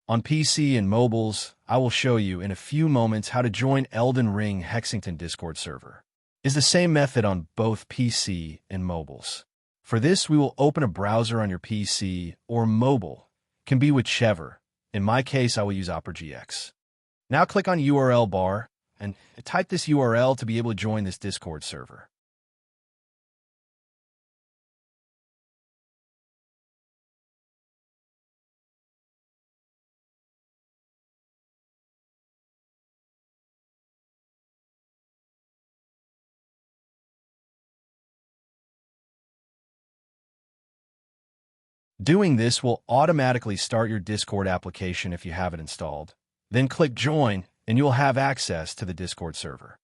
On PC and mobiles, I will show you in a few moments how to join Elden Ring Hexington Discord server. It's the same method on both PC and mobiles. For this, we will open a browser on your PC or mobile. Can be whichever. In my case, I will use Opera GX. Now click on URL bar and type this URL to be able to join this Discord server. Doing this will automatically start your Discord application if you have it installed. Then click Join, and you will have access to the Discord server.